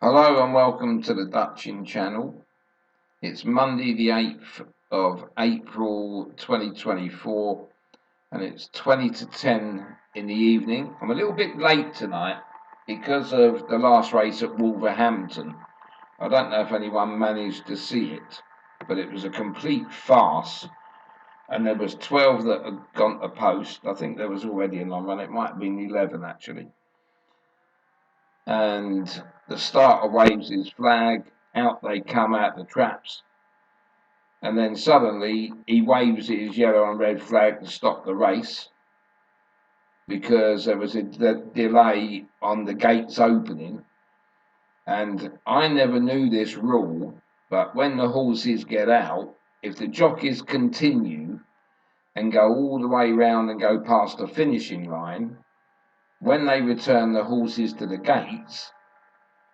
Hello and welcome to the Dutching channel. It's Monday the 8th of April 2024 and it's 20 to 10 in the evening. I'm a little bit late tonight because of the last race at Wolverhampton. I don't know if anyone managed to see it, but it was a complete farce and there was 12 that had gone to post. I think there was already a long run. It might have been 11 actually. And the starter waves his flag, out they come out the traps, and then suddenly he waves his yellow and red flag to stop the race because there was a delay on the gates opening. And I never knew this rule, but when the horses get out, if the jockeys continue and go all the way round and go past the finishing line, when they return the horses to the gates,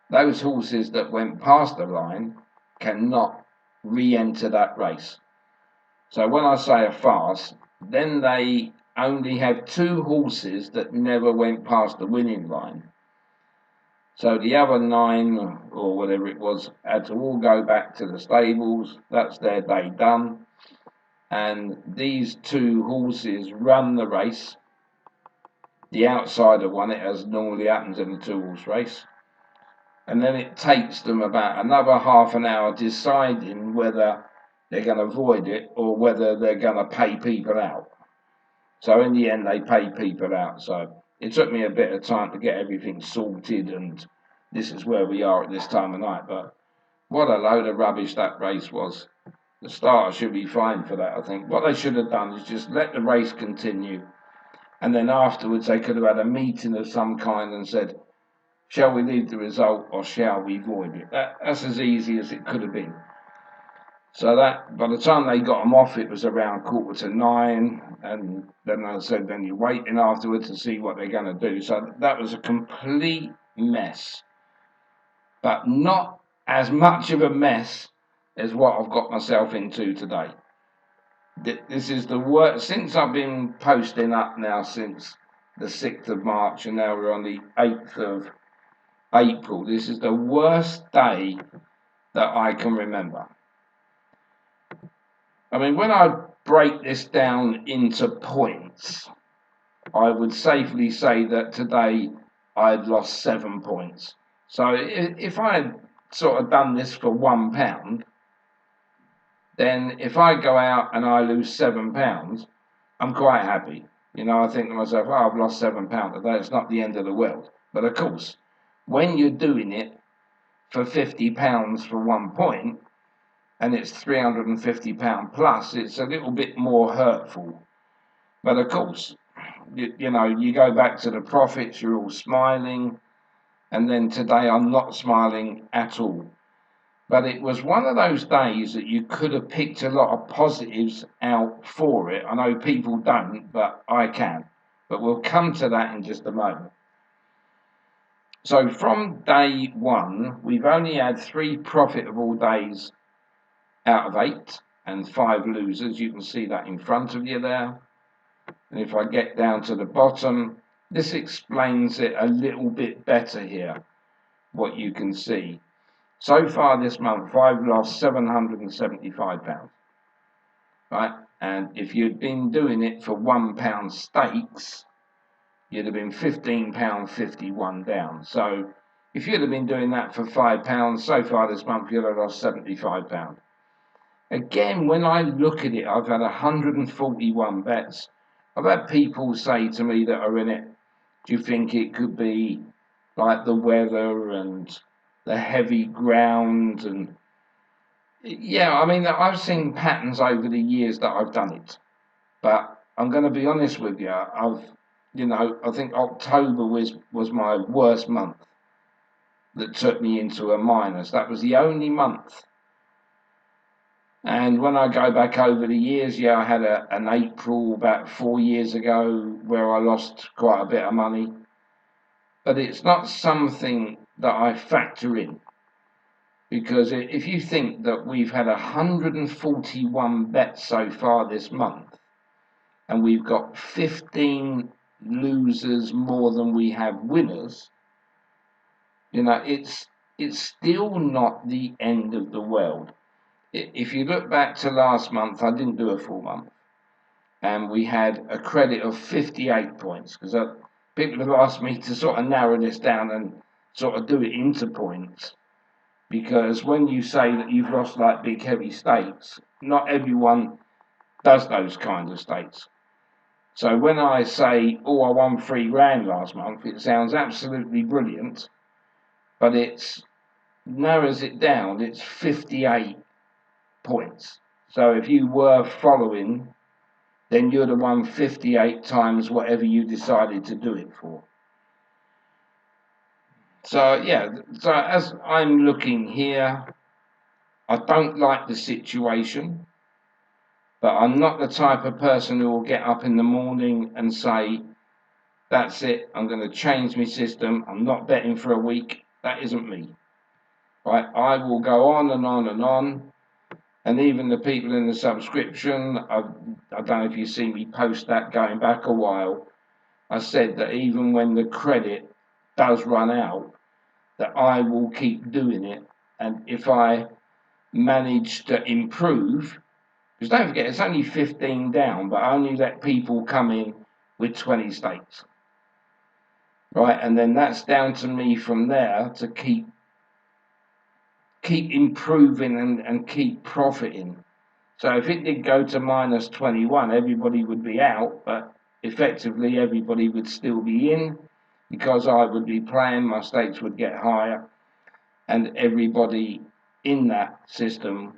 those horses that went past the line cannot re-enter that race. So when I say a farce, then they only have two horses that never went past the winning line. So the other 9 or whatever it was had to all go back to the stables. That's their day done. And these two horses run the race. The outsider won it, as normally happens in a 2-horse race. And then it takes them about another half an hour deciding whether they're going to avoid it or whether they're going to pay people out. So in the end, they pay people out. So it took me a bit of time to get everything sorted, and this is where we are at this time of night. But what a load of rubbish that race was. The starter should be fine for that, I think. What they should have done is just let the race continue, and then afterwards they could have had a meeting of some kind and said, shall we leave the result or shall we void it? That's as easy as it could have been. So that by the time they got them off, it was around 8:45, and then I said, then you're waiting afterwards to see what they're going to do. So that was a complete mess, but not as much of a mess as what I've got myself into today. This is the worst since I've been posting up now since the 6th of March, and now we're on the 8th of April. This is the worst day that I can remember. I mean, when I break this down into points, I would safely say that today I'd lost 7 points. So if I had sort of done this for £1, then if I go out and I lose £7, I'm quite happy. I think to myself, oh, I've lost £7 today. It's not the end of the world. But of course, when you're doing it for £50 for 1 point, and it's £350 plus, it's a little bit more hurtful. But of course, you go back to the profits, you're all smiling, and then today I'm not smiling at all. But it was one of those days that you could have picked a lot of positives out for it. I know people don't, but I can. But we'll come to that in just a moment. So from day 1, we've only had 3 profitable days out of 8 and 5 losers. You can see that in front of you there. And if I get down to the bottom, this explains it a little bit better here, what you can see. So far this month, I've lost £775, right? And if you'd been doing it for £1 stakes, you'd have been £15.51 down. So if you'd have been doing that for £5, so far this month, you'd have lost £75. Again, when I look at it, I've had 141 bets. I've had people say to me that are in it, do you think it could be like the weather and the heavy ground? And yeah, I mean, I've seen patterns over the years that I've done it. But I'm going to be honest with you, I think October was my worst month that took me into a minus. That was the only month. And when I go back over the years, yeah, I had an April about 4 years ago where I lost quite a bit of money. But it's not something that I factor in. Because if you think that we've had 141 bets so far this month, and we've got 15 losers more than we have winners, it's it's still not the end of the world. If you look back to last month, I didn't do a full month, and we had a credit of 58 points because people have asked me to sort of narrow this down and sort of do it into points. Because when you say that you've lost like big heavy stakes, not everyone does those kind of stakes. So when I say, oh, I won £3 last month, it sounds absolutely brilliant, but it's narrows it down, it's 58 points. So if you were following, then you'd have won 58 times whatever you decided to do it for. So yeah, so as I'm looking here, I don't like the situation, but I'm not the type of person who will get up in the morning and say, that's it, I'm going to change my system, I'm not betting for a week. That isn't me. Right? I will go on and on and on. And even the people in the subscription, I don't know if you see me post that going back a while, I said that even when the credit does run out, that I will keep doing it. And if I manage to improve, because don't forget, it's only 15 down, but I only let people come in with 20 stakes. Right, and then that's down to me from there to keep improving and keep profiting. So if it did go to minus 21, everybody would be out, but effectively everybody would still be in because I would be playing, my stakes would get higher, and everybody in that system,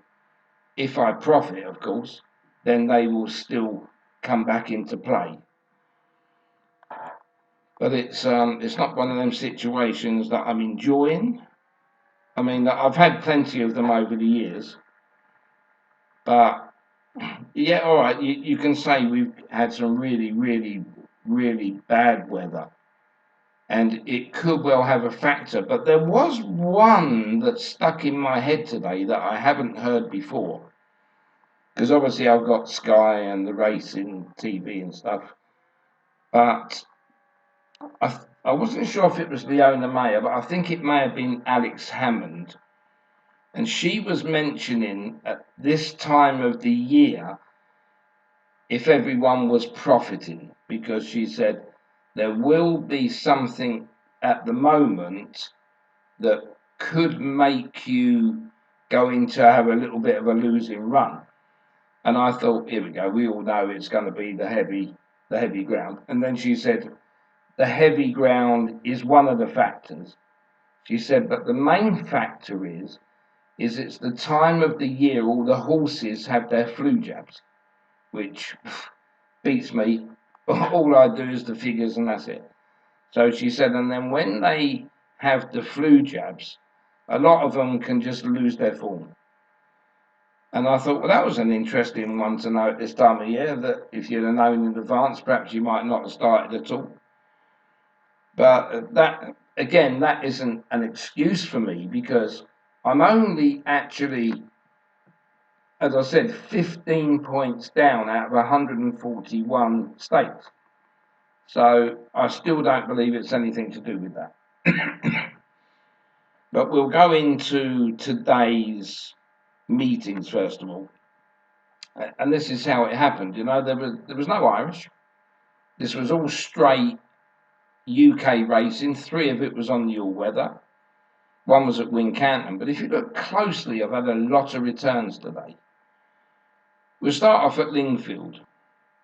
if I profit, of course, then they will still come back into play. But it's not one of them situations that I'm enjoying. I mean, I've had plenty of them over the years, but yeah, all right, you can say we've had some really, really, really bad weather, and it could well have a factor. But there was one that stuck in my head today that I haven't heard before, because obviously I've got Sky and the racing TV and stuff, but I wasn't sure if it was Leona Mayer, but I think it may have been Alex Hammond. And she was mentioning at this time of the year if everyone was profiting, because she said there will be something at the moment that could make you going to have a little bit of a losing run. And I thought, here we go, we all know it's going to be the heavy ground. And then she said, the heavy ground is one of the factors. She said, but the main factor is it's the time of the year all the horses have their flu jabs, which beats me. All I do is the figures and that's it. So she said, and then when they have the flu jabs, a lot of them can just lose their form. And I thought, well, that was an interesting one to know at this time of year, that if you'd have known in advance, perhaps you might not have started at all. But that, again, that isn't an excuse for me, because I'm only actually, as I said, 15 points down out of 141 stakes. So I still don't believe it's anything to do with that. But we'll go into today's meetings first of all. And this is how it happened. You know, there was no Irish. This was all straight UK racing. 3 of it was on the all-weather. 1 was at Wincanton. But if you look closely, I've had a lot of returns today. We'll start off at Lingfield,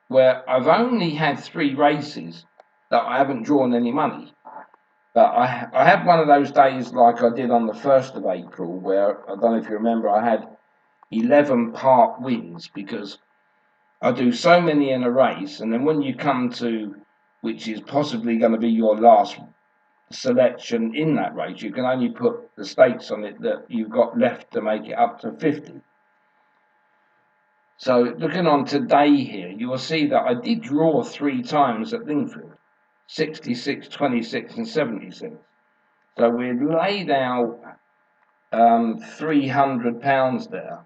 where I've only had 3 races that I haven't drawn any money. But I had one of those days like I did on the 1st of April, where, I don't know if you remember, I had 11 part wins, because I do so many in a race, and then when you come to, which is possibly going to be your last selection in that race, you can only put the stakes on it that you've got left to make it up to 50. So looking on today here, you will see that I did draw 3 times at Lingfield, 66, 26 and 76. So we'd laid out £300 there.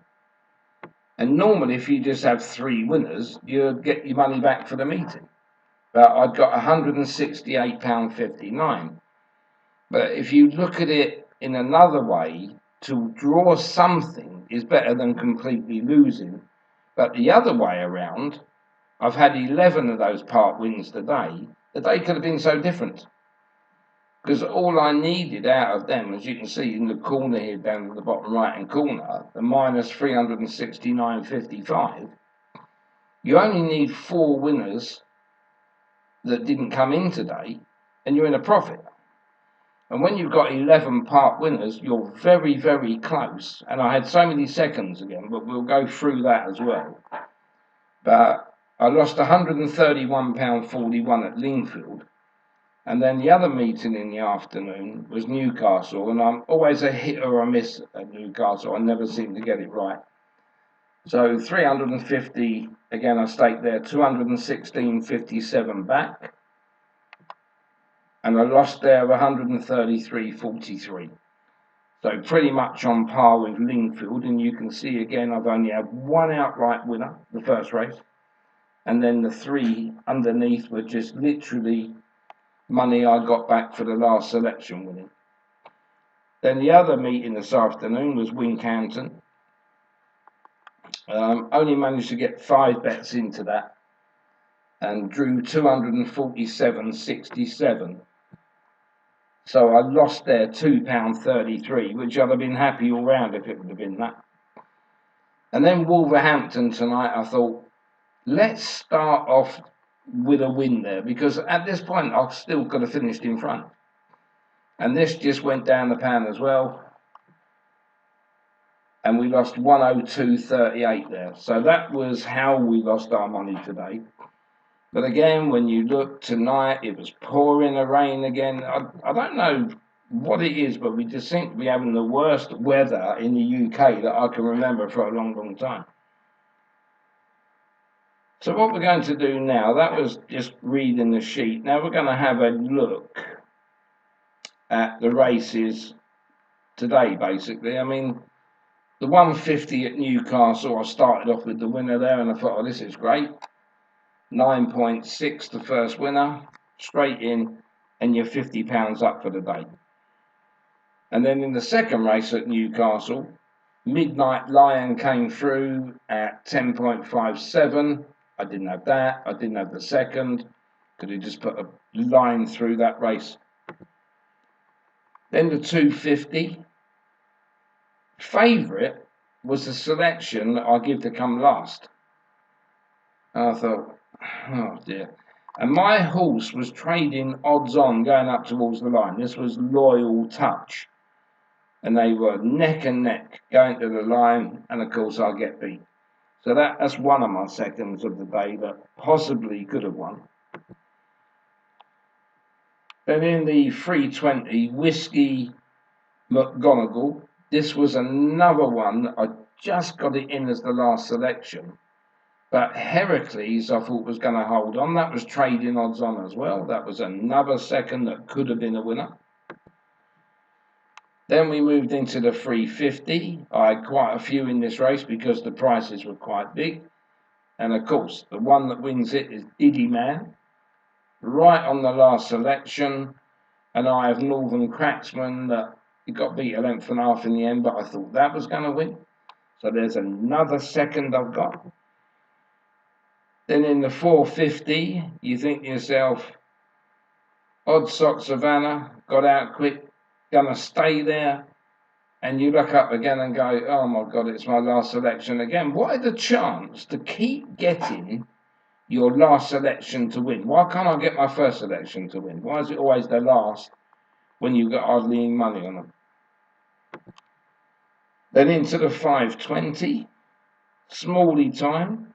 And normally if you just have 3 winners, you'd get your money back for the meeting. But I'd got £168.59. But if you look at it in another way, to draw something is better than completely losing. But the other way around, I've had 11 of those part wins today. The day could have been so different. Because all I needed out of them, as you can see in the corner here down at the bottom right hand corner, the minus 369.55, you only need 4 winners that didn't come in today, and you're in a profit. And when you've got 11 part winners, you're very, very close. And I had so many seconds again, but we'll go through that as well. But I lost £131.41 at Lingfield. And then the other meeting in the afternoon was Newcastle. And I'm always a hit or a miss at Newcastle. I never seem to get it right. So 350, again, I staked there, 216.57 back. And I lost there 133.43. So pretty much on par with Lingfield. And you can see again, I've only had one outright winner, the first race. And then the 3 underneath were just literally money I got back for the last selection winning. Then the other meeting this afternoon was Wincanton. Only managed to get 5 bets into that and drew 247.67. So I lost there £2.33, which I'd have been happy all round if it would have been that. And then Wolverhampton tonight, I thought, let's start off with a win there, because at this point I still could have finished in front. And this just went down the pan as well. And we lost 102.38 there. So that was how we lost our money today. But again, when you look tonight, it was pouring the rain again. I don't know what it is, but we just seem to be having the worst weather in the UK that I can remember for a long, long time. So what we're going to do now, that was just reading the sheet. Now we're going to have a look at the races today, basically. I mean, the 150 at Newcastle, I started off with the winner there, and I thought, oh, this is great. 9.6, the first winner, straight in, and you're £50 up for the day. And then in the second race at Newcastle, Midnight Lion came through at 10.57. I didn't have that. I didn't have the second. Could have just put a line through that race. Then the 250. Favourite was the selection that I give to come last. And I thought, oh dear. And my horse was trading odds on going up towards the line. This was Loyal Touch. And they were neck and neck going to the line. And of course I get beat. So that's one of my seconds of the day that possibly could have won. Then in the 320, Whiskey McGonagall. This was another one. I just got it in as the last selection. But Heracles, I thought, was going to hold on. That was trading odds on as well. That was another second that could have been a winner. Then we moved into the 350. I had quite a few in this race because the prices were quite big. And of course, the one that wins it is Diddy Man. Right on the last selection. And I have Northern Cracksman that got beat a length and a half in the end, but I thought that was going to win. So there's another second I've got. Then in the 450, you think to yourself, Odd Sock Savannah, got out quick, gonna stay there, and you look up again and go, oh my God, it's my last selection again. What are the chance to keep getting your last selection to win? Why can't I get my first selection to win? Why is it always the last when you've got hardly any money on them? Then into the 520, Smalley time.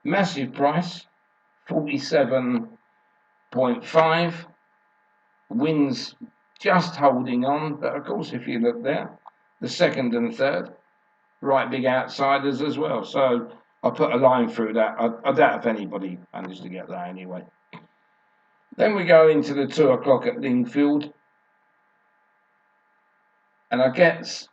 Massive price, 47.5. Wins just holding on, but of course, if you look there, the second and third, right big outsiders as well. So I put a line through that. I doubt if anybody managed to get that anyway. Then we go into the 2 o'clock at Lingfield, and I get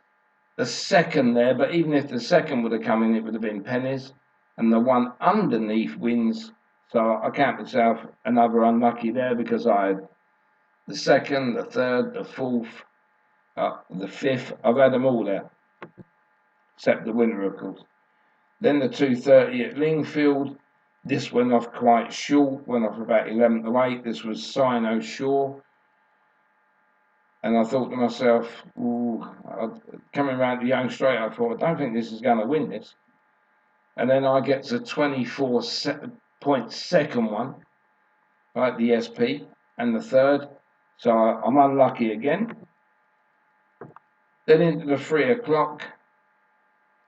the second there, but even if the second would have come in, it would have been pennies. And the one underneath wins, so I count myself another unlucky there because I had the second, the third, the fourth, The 5th, I've had them all there, except the winner, of course. Then the 2:30 at Lingfield. This went off quite short, went off about 11 to 8. This was Sino Shore. And I thought to myself, coming around the Young Straight, I thought, I don't think this is going to win this. And then I get to 24-point second one, right, the SP, and the third. So I'm unlucky again. Then into the 3 o'clock,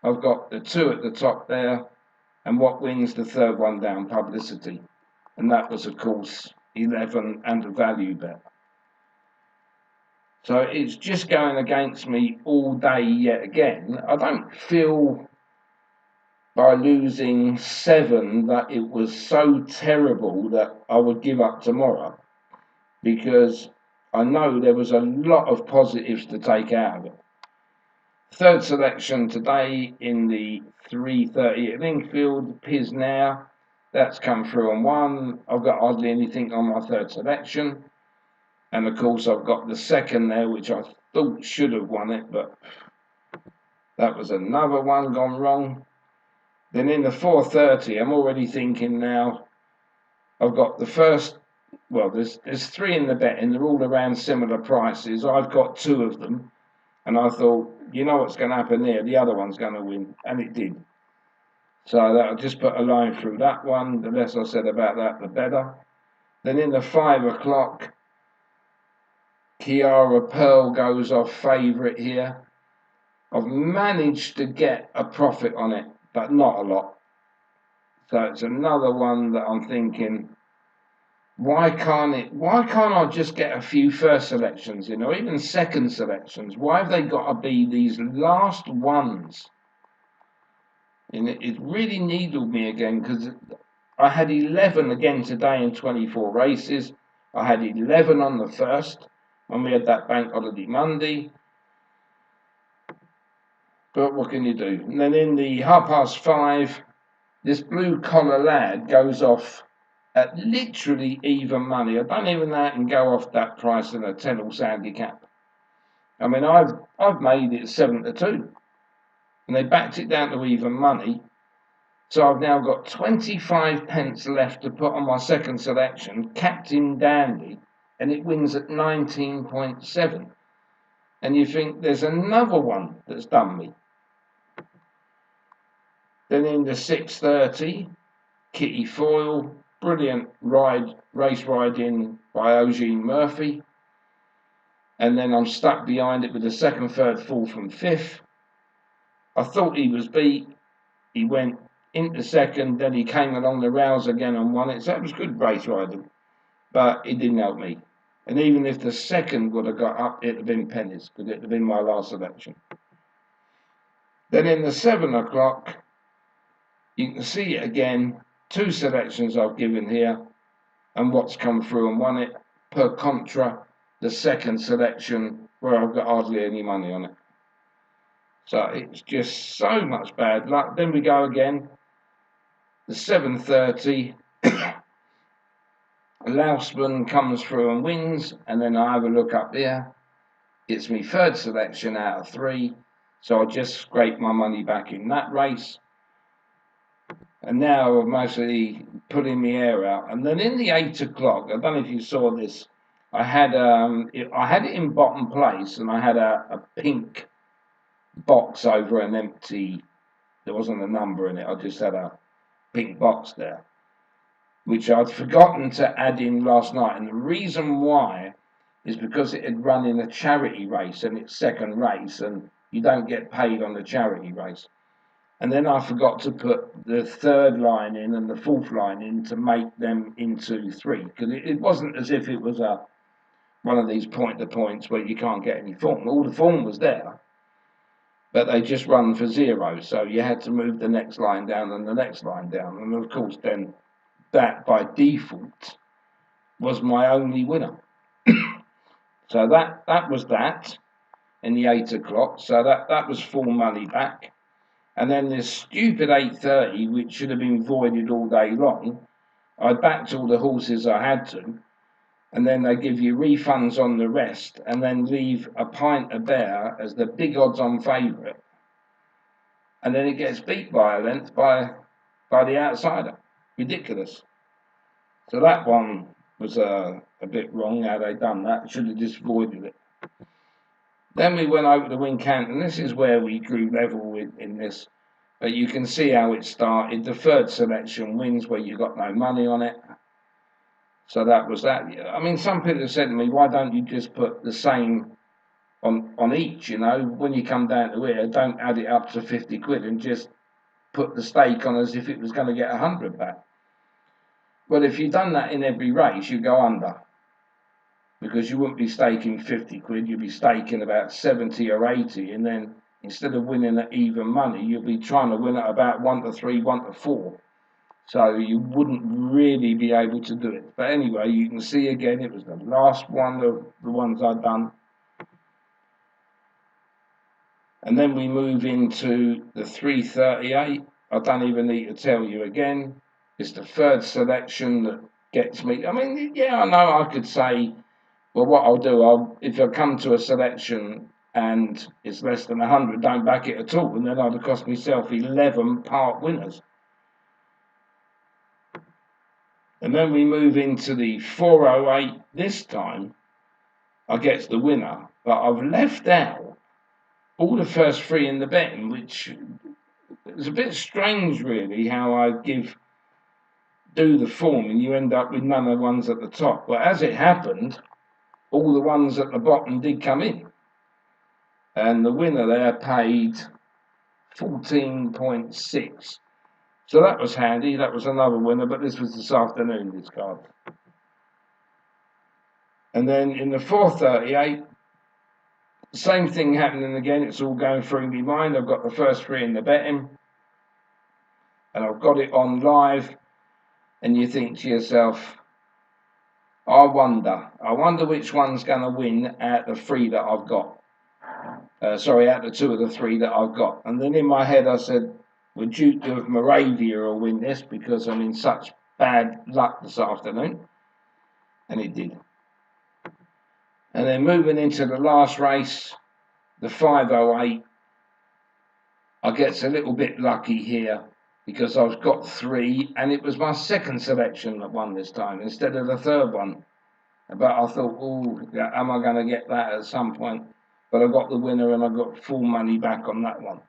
I've got the 2 at the top there, and what wins the third one down, Publicity. And that was, of course, 11 and a value bet. So it's just going against me all day yet again. I don't feel by losing 7 that it was so terrible that I would give up tomorrow, because I know there was a lot of positives to take out of it. Third selection today in the 3:30 at Lingfield, Pisnau. That's come through on 1. I've got hardly anything on my third selection. And of course I've got the second there, which I thought should have won it, but that was another one gone wrong. Then in the 4:30, I'm already thinking now, I've got the first, well, there's 3 in the betting, they're all around similar prices. I've got 2 of them, and I thought, you know what's going to happen there, the other one's going to win, and it did. So I'll just put a line through that one. The less I said about that, the better. Then in the 5 o'clock, Kiara Pearl goes off favourite here. I've managed to get a profit on it, but not a lot. So it's another one that I'm thinking, why can't I just get a few first selections, or even second selections? Why have they got to be these last ones? And it really needled me again, because I had 11 again today in 24 races. I had 11 on the first, when we had that bank holiday Monday. But what can you do? And then in the 5:30, this blue collar lad goes off at literally even money. I don't even know how I can go off that price in a 10-horse handicap. I mean, I've made it 7-2, and they backed it down to even money. So I've now got 25 pence left to put on my second selection, Captain Dandy, and it wins at 19.7. And you think there's another one that's done me. Then in the 6:30, Kitty Foyle, brilliant race riding by Eugene Murphy. And then I'm stuck behind it with the 2nd, 3rd, 4th and 5th. I thought he was beat. He went into 2nd, then he came along the rails again and won it. So that was good race riding, but it didn't help me. And even if the 2nd would have got up, it'd have been pennies, because it'd have been my last selection. Then in the 7 o'clock, you can see it again, 2 selections I've given here, and what's come through and won it, per contra, the 2nd selection, where I've got hardly any money on it. So it's just so much bad luck. Then we go again, the 7:30, Lausman comes through and wins, and then I have a look up here. It's my 3rd selection out of 3, so I just scrape my money back in that race. And now I'm mostly putting my hair out. And then in the 8 o'clock, I don't know if you saw this, I had it in bottom place, and I had a pink box over an empty, there wasn't a number in it, I just had a pink box there, which I'd forgotten to add in last night. And the reason why is because it had run in a charity race, and it's 2nd race, and you don't get paid on the charity race. And then I forgot to put the 3rd line in and the 4th line in to make them into 3, because it wasn't as if it was one of these point-to-points where you can't get any form. All the form was there, but they just run for 0, so you had to move the next line down and the next line down. And of course then that by default was my only winner. So that was that in the 8 o'clock, so that was full money back. And then this stupid 8:30, which should have been voided all day long, I backed all the horses I had to, and then they give you refunds on the rest, and then leave a pint of bear as the big odds-on favourite, and then it gets beat by a length by the outsider. Ridiculous. So that one was a bit wrong how they done that. Should have just avoided it. Then we went over to Wincanton. This is where we grew level in this. But you can see how it started. The third selection wins where you got no money on it. So that was that. I mean, some people have said to me, why don't you just put the same on each, you know? When you come down to here, don't add it up to 50 quid and just put the stake on as if it was going to get 100 back. Well, if you'd done that in every race, you'd go under. Because you wouldn't be staking 50 quid, you'd be staking about 70 or 80, and then instead of winning at even money, you'd be trying to win at about 1 to 3, 1 to 4. So you wouldn't really be able to do it. But anyway, you can see again, it was the last one of the ones I'd done. And then we move into the 338. I don't even need to tell you again. It's the third selection that gets me. I mean, yeah, I know I could say, well, what I'll do, if I come to a selection and it's less than 100, don't back it at all. And then I'd have cost myself 11 part winners. And then we move into the 408. This time, I get the winner, but I've left out all the first three in the betting, which is a bit strange, really, how I do the form and you end up with none of the ones at the top. But as it happened, all the ones at the bottom did come in. And the winner there paid 14.6. So that was handy. That was another winner, but this was this afternoon, this card. And then in the 438, same thing happening again. It's all going through my mind. I've got the first three in the betting, and I've got it on live. And you think to yourself, I wonder which one's going to win out the three that I've got. Out the two of the three that I've got. And then in my head I said, well, Duke of Moravia will win this because I'm in such bad luck this afternoon. And it did. And then moving into the last race, the 508, I gets a little bit lucky here because I've got three, and it was my second selection that won this time instead of the third one. But I thought, oh, am I going to get that at some point? But I got the winner and I got full money back on that one.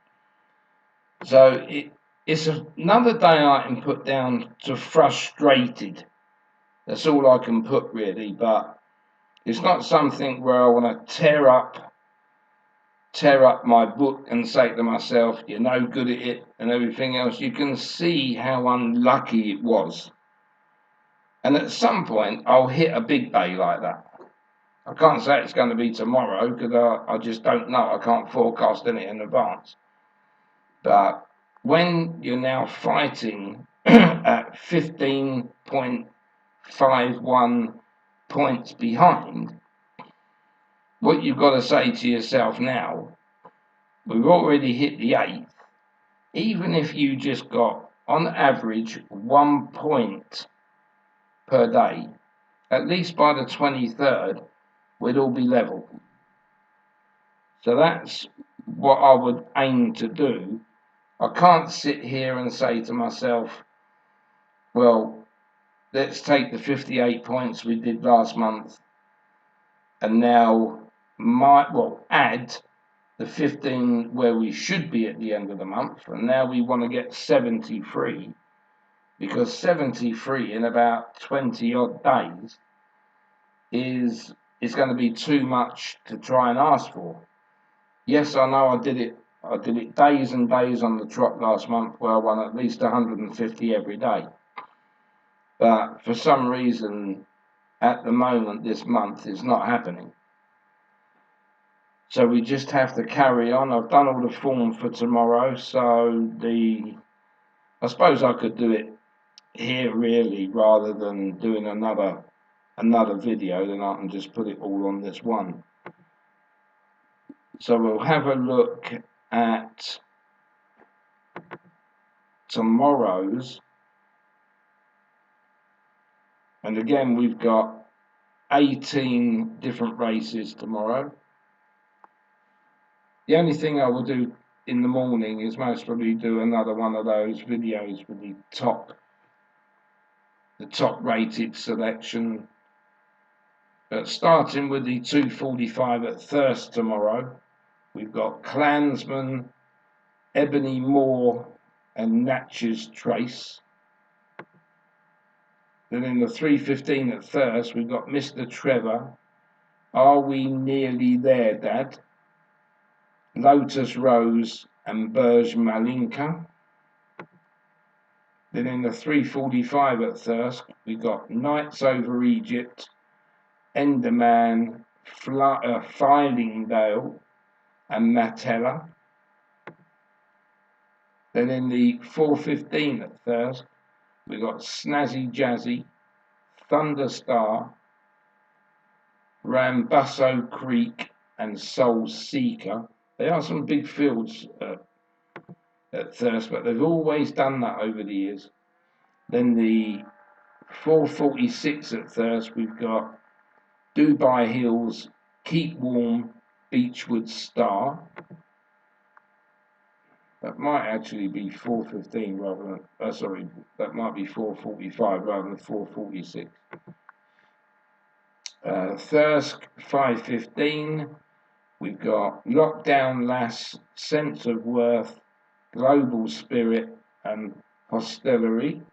So it's another day I can put down to frustrated. That's all I can put, really. But it's not something where I want to tear up my book and say to myself, you're no good at it and everything else. You can see how unlucky it was. And at some point, I'll hit a big day like that. I can't say it's going to be tomorrow because I just don't know. I can't forecast any in advance. But when you're now fighting at 15.51 points behind, what you've got to say to yourself now, we've already hit the 8th. Even if you just got, on average, 1 point per day, at least by the 23rd, we'd all be level. So that's what I would aim to do. I can't sit here and say to myself, well, let's take the 58 points we did last month and now add the 15 where we should be at the end of the month, and now we want to get 73, because 73 in about 20 odd days is going to be too much to try and ask for. Yes, I know I did it days and days on the trot last month where I won at least 150 every day. But for some reason, at the moment, this month, it's not happening. So we just have to carry on. I've done all the form for tomorrow, so I suppose I could do it here really rather than doing another video. Then I can just put it all on this one. So we'll have a look at tomorrow's, and again we've got 18 different races tomorrow. The only thing I will do in the morning is most probably do another one of those videos with the top rated selection. But starting with the 2:45 at Thirst tomorrow, we've got Clansman, Ebony Moore and Natchez Trace. Then in the 3:15 at Thirst, we've got Mr. Trevor, Are We Nearly There, Dad? Lotus Rose and Burj Malinka. Then in the 3:45 at Thirsk, we got Nights Over Egypt, Enderman, Fylingdale and Matella. Then in the 4:15 at Thirsk, we got Snazzy Jazzy, Thunderstar, Rambusso Creek and Soul Seeker. There are some big fields at Thirst, but they've always done that over the years. Then the 4:46 at Thirst, we've got Dubai Hills, Keep Warm, Beechwood Star. That might actually be 4:15 rather than, that might be 4:45 rather than 4:46. Thirsk 5:15, we've got Lockdown Lass, Sense of Worth, Global Spirit and Hostelry.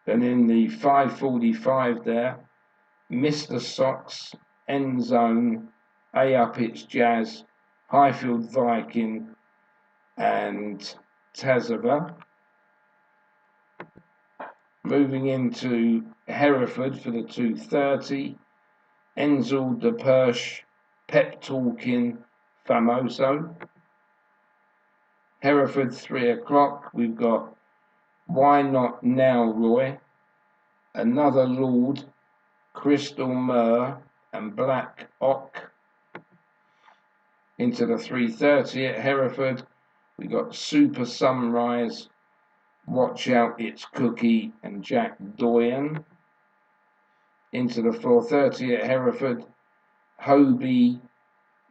Then in the 5:45 there, Mr. Socks, End Zone, A Up It's Jazz, Highfield Viking and Tazava. Moving into Hereford for the 2:30, Enzel de Perche, Pep Talking, Famoso. Hereford 3 o'clock, we've got Why Not Now Roy, Another Lord, Crystal Myrrh and Black Ock. Into the 3:30 at Hereford, we got Super Sunrise, Watch Out It's Cookie and Jack Doyen. Into the 4:30 at Hereford, Hobie,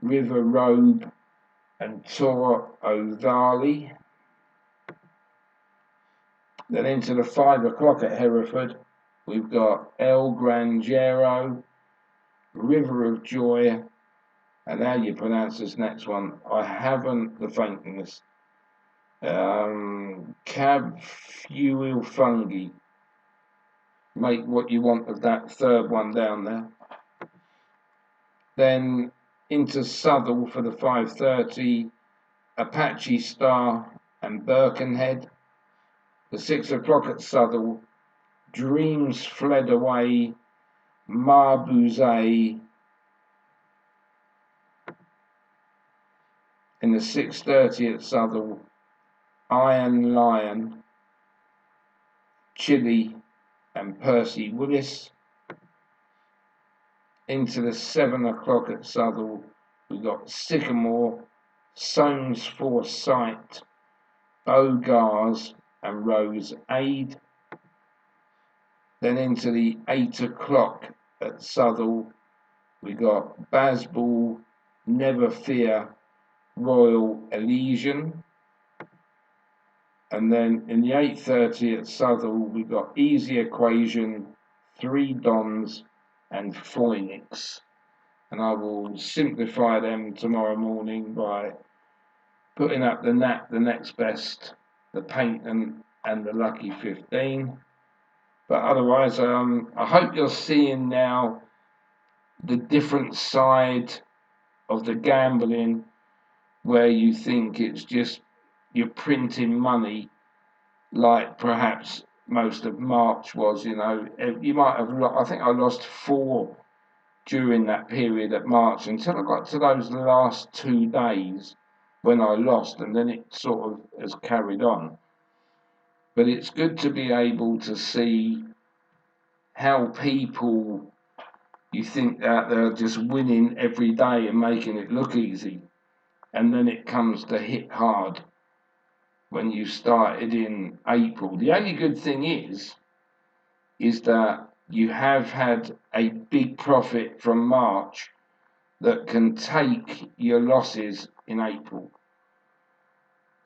River Robe and Tor O'Dali. Then into the 5 o'clock at Hereford, we've got El Granjero, River of Joy, and how you pronounce this next one, I haven't the faintness. Cab Fuel Fungi. Make what you want of that third one down there. Then into Southall for the 5:30, Apache Star and Birkenhead. The 6 o'clock at Southall, Dreams Fled Away, Marbuzet. In the 6:30 at Southall, Iron Lion, Chili and Percy Willis. Into the 7 o'clock at Southall, we got Sycamore, Soames Foresight, Bogars and Rose Aid. Then into the 8 o'clock at Southall, we got Bazball, Never Fear, Royal Elysian. And then in the 8:30 at Southall, we got Easy Equation, Three Dons and Phoenix. And I will simplify them tomorrow morning by putting up the next best, the Paint and the Lucky 15. But otherwise, I hope you're seeing now the different side of the gambling, where you think it's just you're printing money, like perhaps most of March was. You know, you might have. I think I lost 4 during that period at March until I got to those last 2 days when I lost, and then it sort of has carried on. But it's good to be able to see how people, you think that they're just winning every day and making it look easy, and then it comes to hit hard when you started in April. The only good thing is is that you have had a big profit from March that can take your losses in April.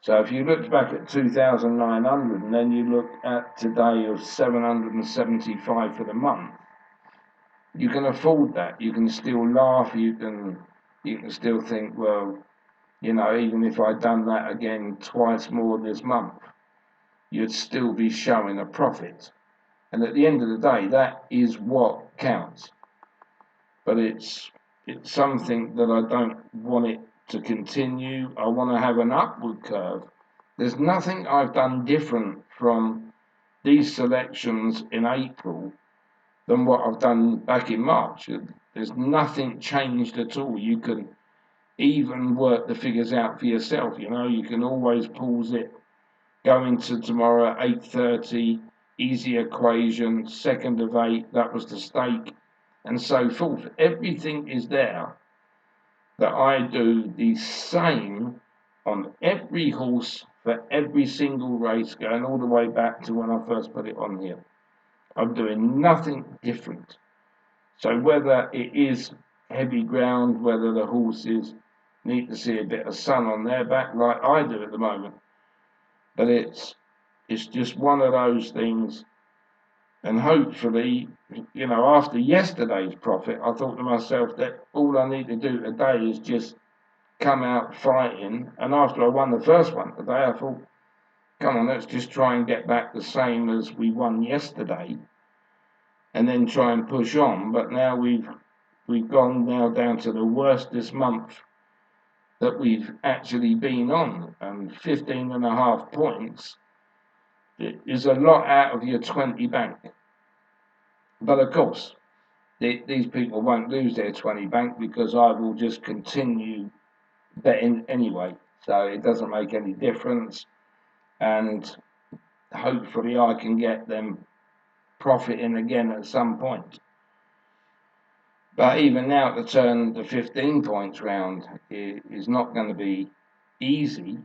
So if you looked back at 2,900 and then you look at today of 775 for the month, you can afford that. You can still laugh. You can still think, well, you know, even if I'd done that again twice more this month, you'd still be showing a profit. And at the end of the day, that is what counts. But it's something that I don't want it to continue. I want to have an upward curve. There's nothing I've done different from these selections in April than what I've done back in March. There's nothing changed at all. You can even work the figures out for yourself. You know, you can always pause it, go into tomorrow at 8:30, easy equation, 2nd of 8, that was the stake, and so forth. Everything is there that I do the same on every horse for every single race, going all the way back to when I first put it on here. I'm doing nothing different. So whether it is heavy ground, whether the horses need to see a bit of sun on their back like I do at the moment, but it's just one of those things. And hopefully, you know, after yesterday's profit, I thought to myself that all I need to do today is just come out fighting. And after I won the first one today, I thought, come on, let's just try and get back the same as we won yesterday, and then try and push on. But now we've gone now down to the worst this month that we've actually been on, and 15.5 points is a lot out of your 20 bank. But of course, these people won't lose their 20 bank because I will just continue betting anyway. So it doesn't make any difference, and hopefully I can get them profiting again at some point. But even now, to turn the 15 points round is not going to be easy.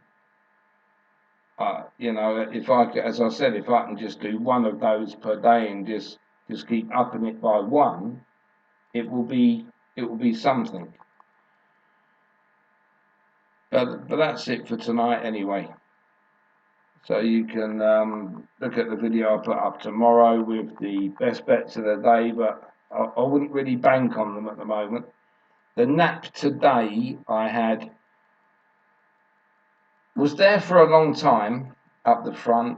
You know, if I, as I said, if I can just do one of those per day and just keep upping it by one, it will be something. But that's it for tonight anyway. So you can look at the video I put up tomorrow with the best bets of the day, but I wouldn't really bank on them at the moment. The nap today I had was there for a long time up the front.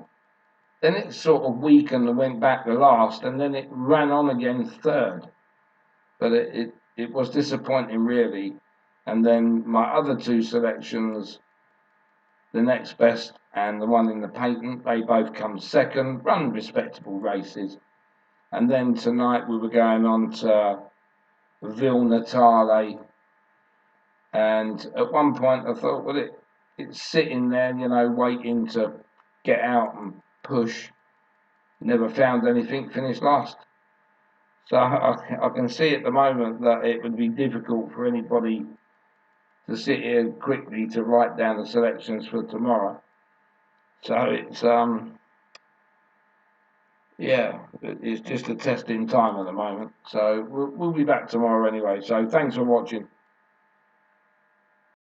Then it sort of weakened and went back to last, and then it ran on again third. But it was disappointing, really. And then my other two selections, the next best and the one in the patent, they both come second, run respectable races. And then tonight we were going on to Ville Natale. And at one point I thought, well, it's sitting there, you know, waiting to get out and push. Never found anything, finished last. So I can see at the moment that it would be difficult for anybody to sit here quickly to write down the selections for tomorrow. So it's yeah, it's just a testing time at the moment. So we'll be back tomorrow anyway. So thanks for watching.